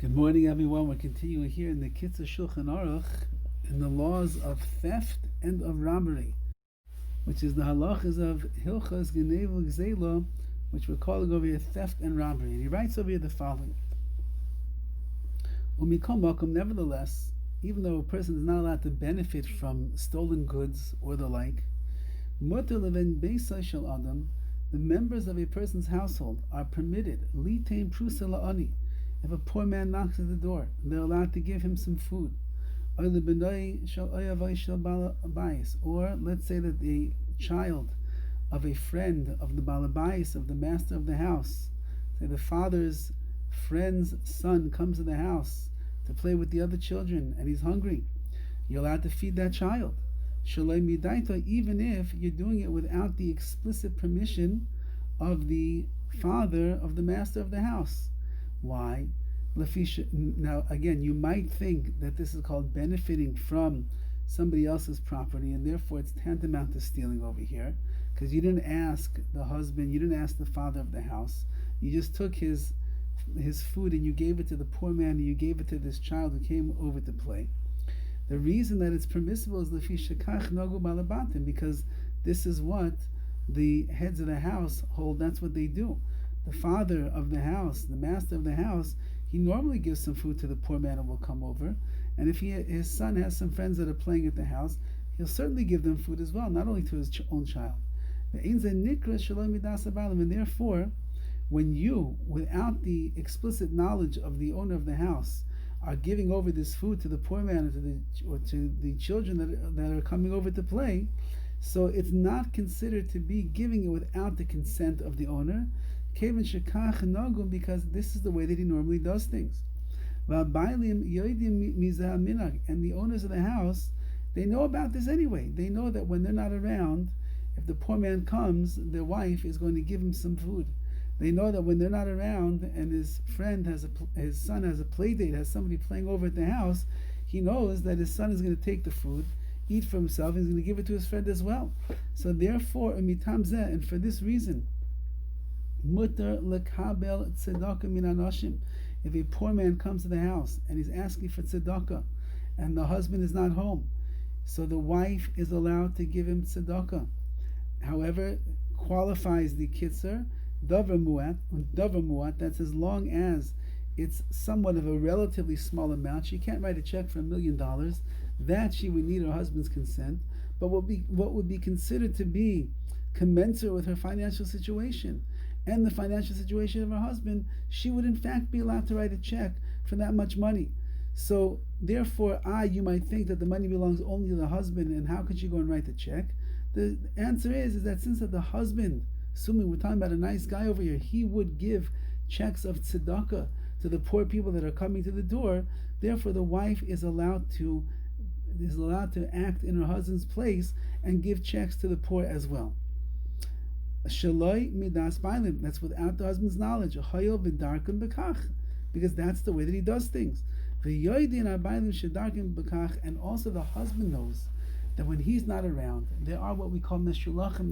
Good morning, everyone. We're continuing here in the Kitzur Shulchan Aruch in the laws of theft and of robbery, which is the halachas of Hilchas Genevel Gzela, which we're calling over here theft and robbery. And he writes over here the following: Umikol Makom, nevertheless, even though a person is not allowed to benefit from stolen goods or the like, Mutar Leven Beisai Shel Adam, the members of a person's household are permitted litain prusa la'ani. If a poor man knocks at the door, they're allowed to give him some food. Or let's say that the child of a friend of the balabais, of the master of the house, say the father's friend's son comes to the house to play with the other children and he's hungry, you're allowed to feed that child. Even if you're doing it without the explicit permission of the father of the master of the house. Why? Now, again, you might think that this is called benefiting from somebody else's property, and therefore it's tantamount to stealing over here, because you didn't ask the husband, you didn't ask the father of the house, you just took his food and you gave it to the poor man, and you gave it to this child who came over to play. The reason that it's permissible is because this is what the heads of the house hold. That's what they do. The father of the house, the master of the house, he normally gives some food to the poor man who will come over. And if his son has some friends that are playing at the house, he'll certainly give them food as well, not only to his own child. And therefore, when you, without the explicit knowledge of the owner of the house, are giving over this food to the poor man or to the children that are coming over to play, so it's not considered to be giving it without the consent of the owner, because this is the way that he normally does things. And the owners of the house, they know about this anyway. They know that when they're not around, if the poor man comes, their wife is going to give him some food. They know that when they're not around and his son has a play date, has somebody playing over at the house, he knows that his son is going to take the food, eat for himself, and he's going to give it to his friend as well. So therefore, and for this reason, mutar lekabel tzedakah min anashim. If a poor man comes to the house and he's asking for tzedakah, and the husband is not home, so the wife is allowed to give him tzedakah. However, qualifies the kitzur, davar muat, that's as long as it's somewhat of a relatively small amount. She can't write a check for $1 million. That she would need her husband's consent. But what would be considered to be commensurate with her financial situation and the financial situation of her husband, she would in fact be allowed to write a check for that much money. So therefore, you might think that the money belongs only to the husband, and how could she go and write the check? The answer is that since that the husband, assuming we're talking about a nice guy over here, he would give checks of tzedakah to the poor people that are coming to the door. Therefore, the wife is allowed to act in her husband's place and give checks to the poor as well. Shaloi midas bailim. That's without the husband's knowledge. Because that's the way that he does things. And also the husband knows that when he's not around, there are what we call meshulachim.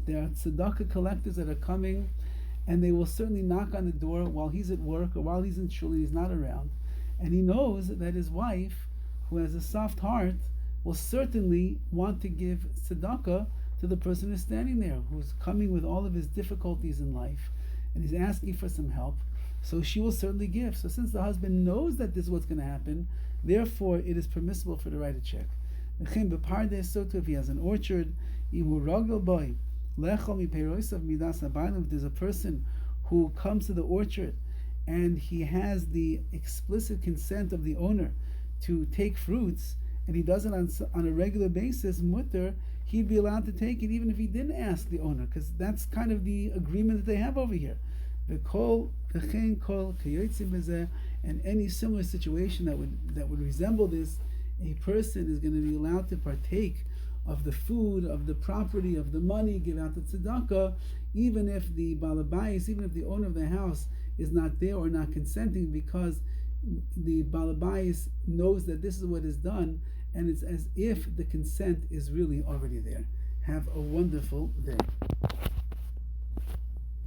There are tzedakah collectors that are coming, and they will certainly knock on the door while he's at work or while he's in shul and he's not around. And he knows that his wife, who has a soft heart, will certainly want to give tzedakah to the person who's standing there, who's coming with all of his difficulties in life, and he's asking for some help. So she will certainly give. So since the husband knows that this is what's going to happen, therefore it is permissible for to write a check. If he has an orchard, if there's a person who comes to the orchard and he has the explicit consent of the owner to take fruits, and he does it on a regular basis, mutter, he'd be allowed to take it even if he didn't ask the owner, because that's kind of the agreement that they have over here. And any similar situation that would resemble this, a person is going to be allowed to partake of the food, of the property, of the money, give out the tzedakah, even if the balabais, even if the owner of the house is not there or not consenting, because the balabais knows that this is what is done, and it's as if the consent is really already there. Have a wonderful day.